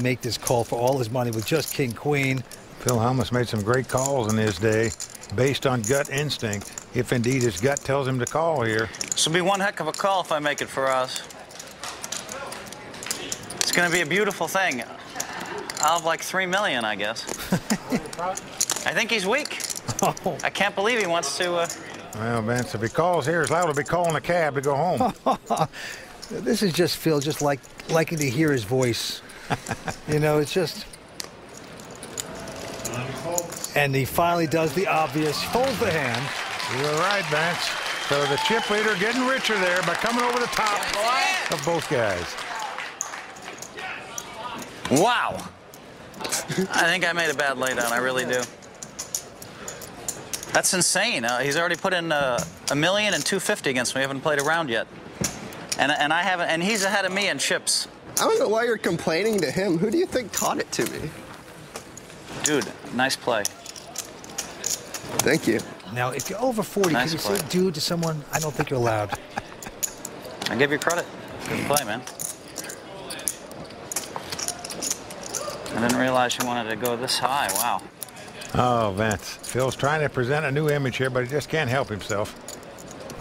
make this call for all his money with just king queen. Phil Hellmuth made some great calls in his day based on gut instinct, if indeed his gut tells him to call here. This will be one heck of a call if I make it for us. It's going to be a beautiful thing. I'll have like $3 million, I guess. I think he's weak. Oh. I can't believe he wants to... Well, Vince, if he calls here, he's liable to be calling a cab to go home. This is just Phil, just liking to hear his voice. You know, it's just... And he finally does the obvious, folds the hand. You're right, Vince. So the chip leader getting richer there by coming over the top of both guys. Wow. I think I made a bad laydown. I really do. That's insane. He's already put in $1 million and $250 against me. We haven't played a round yet. And I haven't. And he's ahead of me in chips. I don't know why you're complaining to him. Who do you think taught it to me? Dude, nice play. Thank you. Now, if you're over 40, Nice can you play. say dude to someone? I don't think you're allowed. I give you credit. Good play, man. I didn't realize you wanted to go this high. Wow. Oh, Vince. Phil's trying to present a new image here, but he just can't help himself.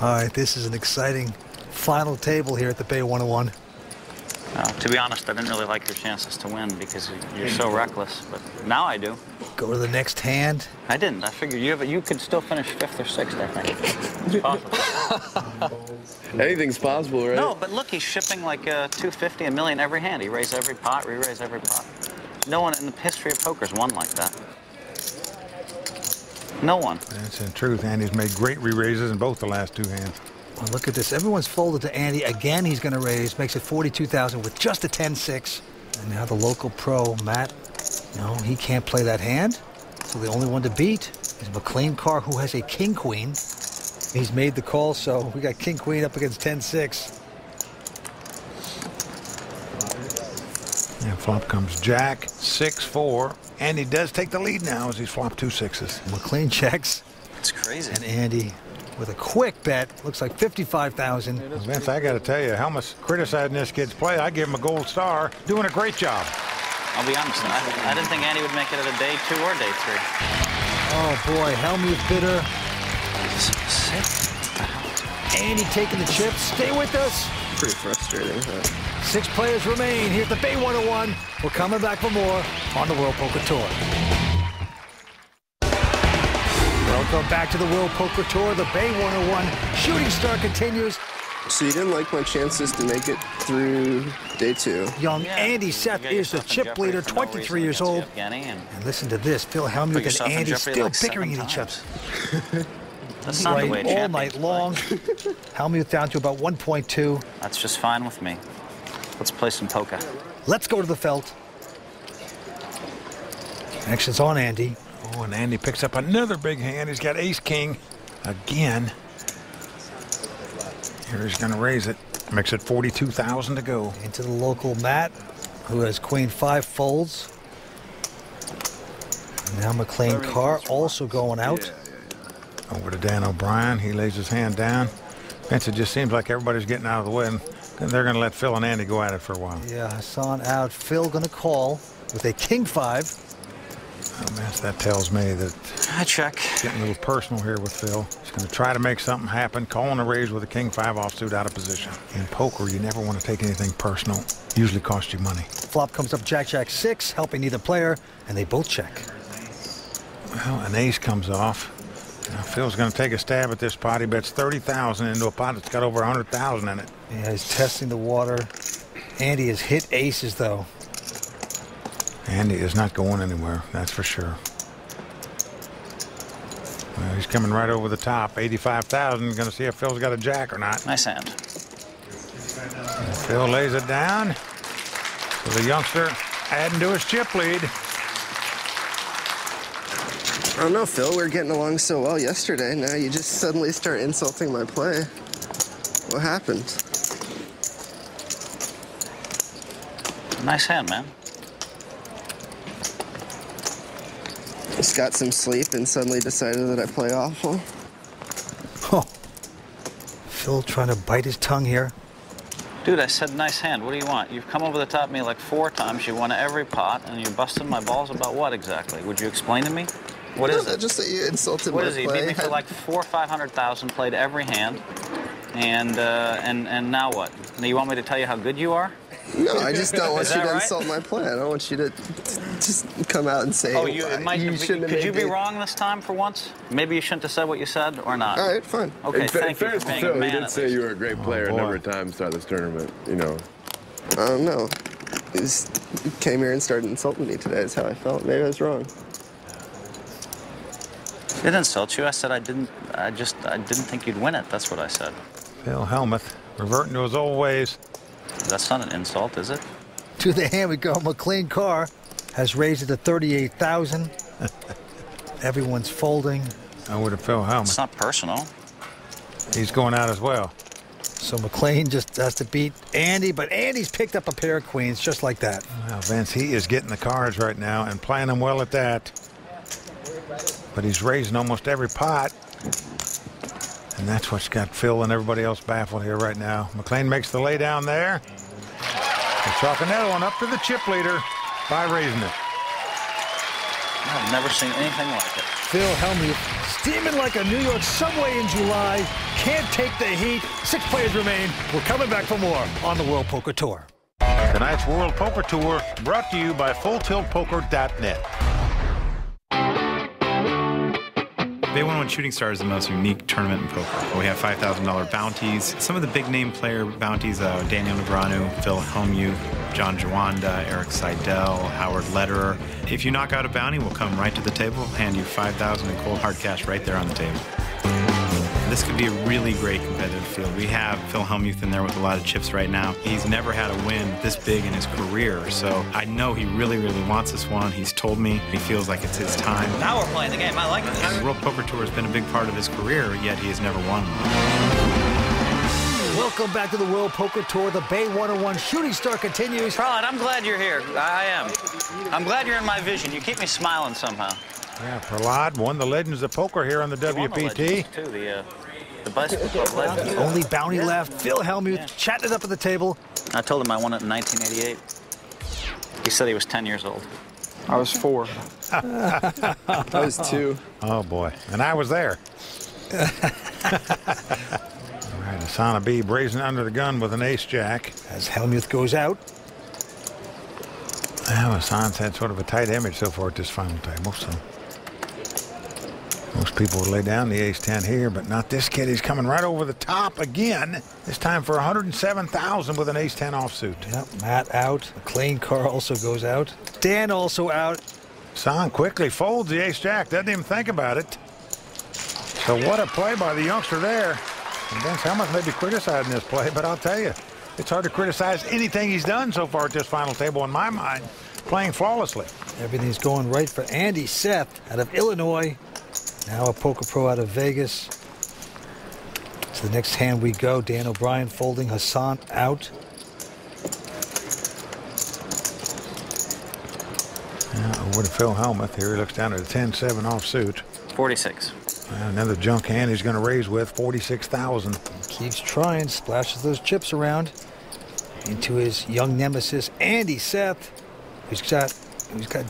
All right, this is an exciting final table here at the Bay 101. To be honest, I didn't really like your chances to win because you're so reckless. But now I do. Go to the next hand. I didn't. I figured you could still finish 5th or 6th, I think. It's possible. Anything's possible, right? No, but look, he's shipping like $250, $1 million every hand. He raised every pot, re-raised every pot. No one in the history of poker's won like that. No one. That's in truth. Andy's made great re-raises in both the last two hands. Well, look at this. Everyone's folded to Andy. Again, he's going to raise. Makes it $42,000 with just a 10-6. And now the local pro, Matt, no, he can't play that hand. So the only one to beat is McLean Carr, who has a king-queen. He's made the call, so we got king-queen up against 10-6. And flop comes Jack, 6-4. Andy does take the lead now as he's flopped 2 6s. McLean checks. It's crazy. And Andy with a quick bet. Looks like $55,000. Vince, I got to tell you, Helmuth's criticizing this kid's play. I give him a gold star. Doing a great job. I'll be honest, I didn't think Andy would make it at a day 2 or day 3. Oh, boy. Hellmuth bitter. Andy taking the chips. Stay with us. Pretty frustrating, huh? 6 players remain here at the Bay 101. We're coming back for more on the World Poker Tour. Welcome back to the World Poker Tour. The Bay 101 shooting star continues. So you didn't like my chances to make it through day 2? Young Andy Seth is the chip leader, 23 years old. And listen to this. Phil Hellmuth and Andy still bickering at each other. That's not the way Right all night long. Hellmuth down to about 1.2. That's just fine with me. Let's play some poker. Let's go to the felt. Action's on Andy. Oh, and Andy picks up another big hand. He's got ace-king again. Here he's going to raise it. Makes it $42,000 to go. Into the local Matt, who has queen 5 folds. Now McLean Carr also going out. Over to Dan O'Brien. He lays his hand down. Vince, it just seems like everybody's getting out of the way. And they're going to let Phil and Andy go at it for a while. Yeah, Hassan out. Phil going to call with a king 5. Oh, man, that tells me that I check. Getting a little personal here with Phil. He's going to try to make something happen. Calling a raise with a king 5 offsuit out of position. In poker, you never want to take anything personal. Usually costs you money. Flop comes up Jack 6, helping neither player, and they both check. Well, an ace comes off. Now Phil's going to take a stab at this pot. He bets $30,000 into a pot that's got over $100,000 in it. Yeah, he's testing the water. Andy has hit aces, though. Andy is not going anywhere, that's for sure. Well, he's coming right over the top. $85,000. Going to see if Phil's got a jack or not. Nice hand. And Phil lays it down. So the youngster adding to his chip lead. I don't know, Phil. We were getting along so well yesterday. Now you just suddenly start insulting my play. What happened? Nice hand, man. Just got some sleep and suddenly decided that I play awful. Oh. Phil trying to bite his tongue here. Dude, I said nice hand. What do you want? You've come over the top of me like 4 times. You won every pot, and you busted my balls about what exactly? Would you explain to me? What is it? Just that you insulted What my is it? You play. beat me for like 400,000 or 500,000, played every hand, and now what? Now you want me to tell you how good you are? No, I just don't want Is you that to right? insult my play. I don't want you to just come out and say, Oh, it shouldn't have could you made be me. wrong this time for once? Maybe you shouldn't have said what you said, or not? All right, fine. Okay, In thank you fairness for to being a Phil, he man. did at say least. you were a great player a boy. number of times throughout this tournament, you know. I don't know. He just came here and started insulting me today. Is how I felt. Maybe I was wrong. I didn't insult you. I said I didn't think you'd win it. That's what I said. Phil Hellmuth reverting to his old ways. That's not an insult, is it? To the hand we go. McLean Carr has raised it to 38,000. Everyone's folding. I would have Phil It's Hellmuth. not personal. He's going out as well. So McLean just has to beat Andy, but Andy's picked up a pair of queens just like that. Well, Vince, he is getting the cards right now and playing them well at that. But he's raising almost every pot. And that's what's got Phil and everybody else baffled here right now. McLean makes the lay down there. He's chalking that one up to the chip leader by raising it. I've never seen anything like it. Phil Hellmuth steaming like a New York subway in July. Can't take the heat. 6 players remain. We're coming back for more on the World Poker Tour. Tonight's World Poker Tour brought to you by FullTiltPoker.net. Bay 101 Shooting Star is the most unique tournament in poker. We have $5,000 bounties. Some of the big name player bounties, Daniel Negreanu, Phil Hellmuth, John Jawanda, Eric Seidel, Howard Lederer. If you knock out a bounty, we'll come right to the table, hand you $5,000 in cold hard cash right there on the table. This could be a really great competitive field. We have Phil Hellmuth in there with a lot of chips right now. He's never had a win this big in his career, so I know he really, really wants this one. He's told me he feels like it's his time. Now we're playing the game. I like this. The World Poker Tour has been a big part of his career, yet he has never won one. Welcome back to the World Poker Tour. The Bay 101 Shooting Star continues. Prahlad, I'm glad you're here. I am. I'm glad you're in my vision. You keep me smiling somehow. Yeah, Prahlad won the Legends of Poker here on the You won the WPT. Legends, too, the Bicycle Club Legends. Only bounty left. Phil Hellmuth chatting it up at the table. I told him I won it in 1988. He said he was 10 years old. I was 4. I was 2. Oh, boy. And I was there. All right, Asana B brazen under the gun with an ace-jack. As Hellmuth goes out. Well, Hassan's had sort of a tight image so far at this final table, so most people would lay down the ace-10 here, but not this kid. He's coming right over the top again, this time for 107,000 with an ace-10 offsuit. Yep, Matt out. McLean Carr also goes out. Dan also out. Hassan quickly folds the ace-jack, doesn't even think about it. So what a play by the youngster there. And Vince Hellmuth may be criticizing this play, but I'll tell you, it's hard to criticize anything he's done so far at this final table in my mind, playing flawlessly. Everything's going right for Andy Seth out of Illinois. Now a poker pro out of Vegas. To the next hand we go. Dan O'Brien folding. Hassan out. Now over to Phil Hellmuth here. He looks down at a 10-7 offsuit. 46. Another junk hand he's going to raise with 46,000. Keeps trying. Splashes those chips around into his young nemesis, Andy Seth, who's got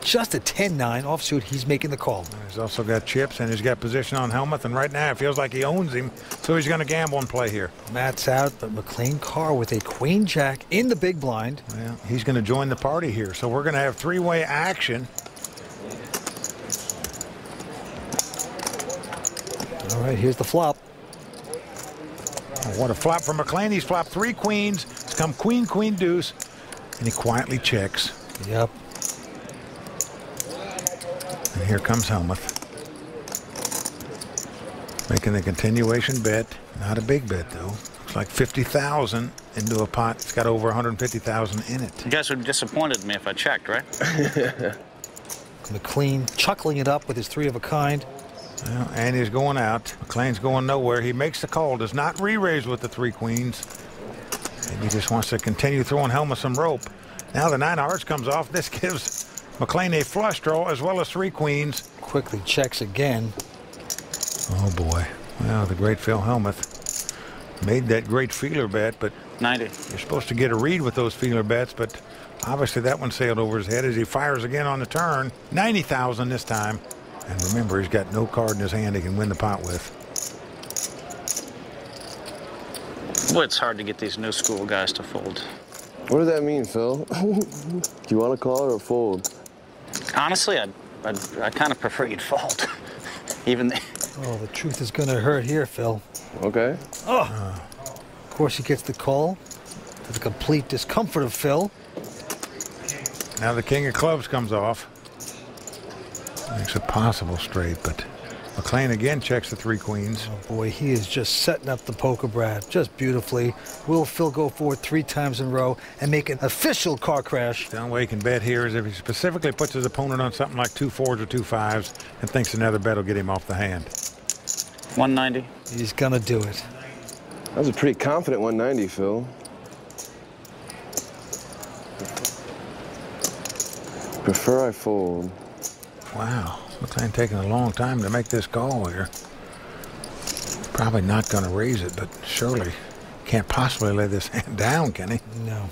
just a 10-9 offsuit. He's making the call. He's also got chips, and he's got position on Hellmuth, and right now it feels like he owns him, so he's going to gamble and play here. Matt's out, but McLean Carr with a queen-jack in the big blind. Well, he's going to join the party here, so we're going to have three-way action. All right, here's the flop. Oh, what a flop from McLean. He's flopped 3 queens. It's come queen, queen, deuce, and he quietly checks. Yep. And here comes Hellmuth. Making the continuation bet. Not a big bet, though. Looks like 50,000 into a pot. It's got over 150,000 in it. You guys would have disappointed me if I checked, right? McLean chuckling it up with his 3 of a kind. Well, Andy's going out. McLean's going nowhere. He makes the call. Does not re-raise with the 3 queens. And he just wants to continue throwing Hellmuth some rope. Now the 9 of hearts comes off. This gives McLean a flush draw as well as 3 queens. Quickly checks again. Oh, boy. Well, the great Phil Hellmuth Made that great feeler bet, but 90. you're supposed to get a read with those feeler bets, but obviously that one sailed over his head as he fires again on the turn. 90,000 this time. And remember, he's got no card in his hand he can win the pot with. Boy, it's hard to get these new school guys to fold. What does that mean, Phil? Do you want to call or fold? Honestly, I kind of prefer you'd fold. Even Oh, the truth is going to hurt here, Phil. Okay. Of course, he gets the call, to the complete discomfort of Phil. Now the king of clubs comes off. Makes a possible straight, but McLean again checks the 3 queens. Oh boy, he is just setting up the poker, Brad, just beautifully. Will Phil go forward 3 times in a row and make an official car crash? The only way he can bet here is if he specifically puts his opponent on something like 2 4s or 2 5s and thinks another bet will get him off the hand. 190. He's gonna do it. That was a pretty confident 190, Phil. Prefer I fold. Wow, McLean taking a long time to make this call here. Probably not going to raise it, but surely can't possibly lay this hand down, can he? No,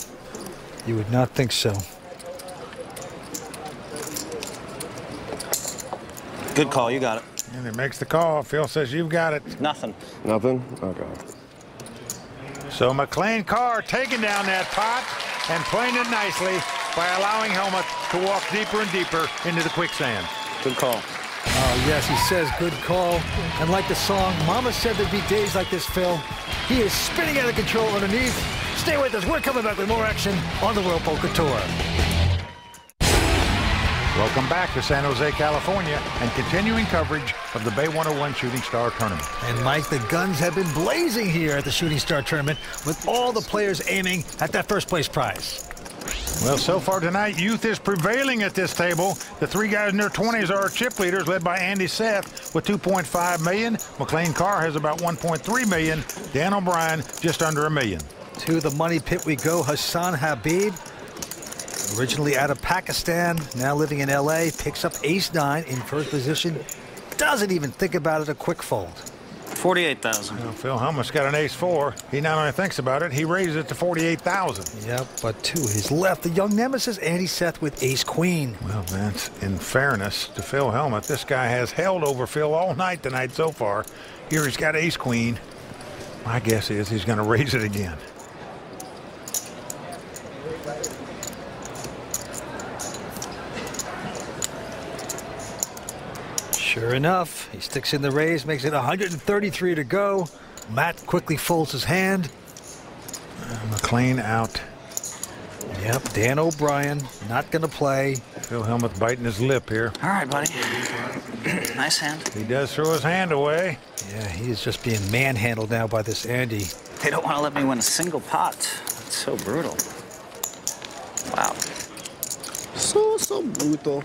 you would not think so. Good call, you got it. And he makes the call. Phil says, you've got it. Nothing. Nothing? Okay. So McLean Carr taking down that pot and playing it nicely by allowing Helmuth to walk deeper and deeper into the quicksand. Good call. Oh, yes, he says good call. And like the song, Mama said there'd be days like this, Phil. He is spinning out of control underneath. Stay with us. We're coming back with more action on the World Poker Tour. Welcome back to San Jose, California, and continuing coverage of the Bay 101 Shooting Star Tournament. And Mike, the guns have been blazing here at the Shooting Star Tournament with all the players aiming at that first place prize. Well, so far tonight, youth is prevailing at this table. The 3 guys in their 20s are our chip leaders, led by Andy Seth with $2.5 million. McLean Carr has about $1.3 million. Dan O'Brien just under $1 million. To the money pit we go. Hassan Habib, originally out of Pakistan, now living in L.A., picks up ace-9 in first position. Doesn't even think about it, a quick fold. 48,000. Well, Phil Helmuth's got an ace-4. He not only thinks about it, he raises it to 48,000. Yep, but to his left, the young nemesis, Andy Seth, with ace-queen. Well, Vince, in fairness to Phil Helmuth, this guy has held over Phil all night tonight so far. Here he's got ace-queen. My guess is he's going to raise it again. Sure enough, he sticks in the raise, makes it 133 to go. Matt quickly folds his hand. McLean out. Yep, Dan O'Brien not going to play. Phil Helmuth biting his lip here. All right, buddy. Nice hand. He does throw his hand away. Yeah, he is just being manhandled now by this Andy. They don't want to let me win a single pot. That's so brutal. Wow. So brutal.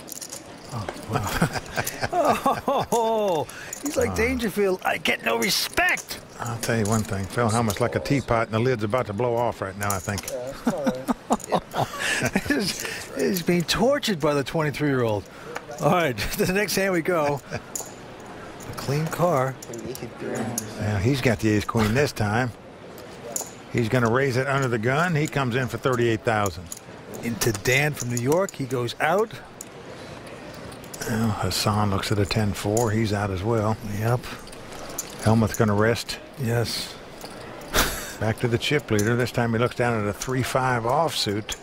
Oh, he's like Dangerfield. I get no respect. I'll tell you one thing. Phil Helmuth's like a teapot, and the lid's about to blow off right now, I think. He's being tortured by the 23-year-old. All right, to the next hand we go. McLean Carr. Now, he's got the ace-queen this time. He's going to raise it under the gun. He comes in for 38,000. Into Dan from New York. He goes out. Well, Hassan looks at a 10-4. He's out as well. Yep. Helmuth's going to rest. Yes. Back to the chip leader. This time he looks down at a 3-5 offsuit.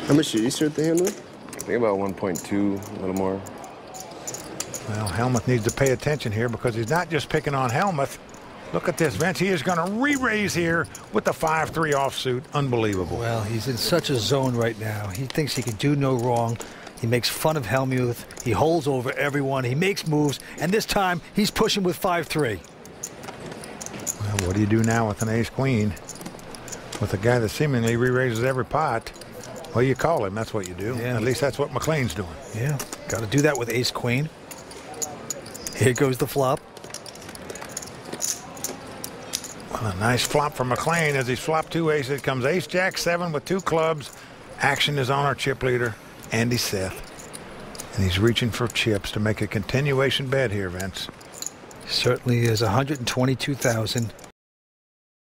How much did you start the hand with? I think about 1.2, a little more. Well, Helmuth needs to pay attention here because he's not just picking on Helmuth. Look at this, Vince. He is going to re-raise here with the 5-3 offsuit. Unbelievable. Well, he's in such a zone right now. He thinks he can do no wrong. He makes fun of Helmuth. He holds over everyone. He makes moves. And this time, he's pushing with 5-3. Well, what do you do now with an ace-queen? With a guy that seemingly re-raises every pot? Well, you call him. That's what you do. Yeah. At least that's what McLean's doing. Yeah, got to do that with ace-queen. Here goes the flop. Well, a nice flop for McLean. As he's flopped 2 aces, comes ace-jack-7 with 2 clubs. Action is on our chip leader, Andy Seth. And he's reaching for chips to make a continuation bet here, Vince. Certainly is 122,000.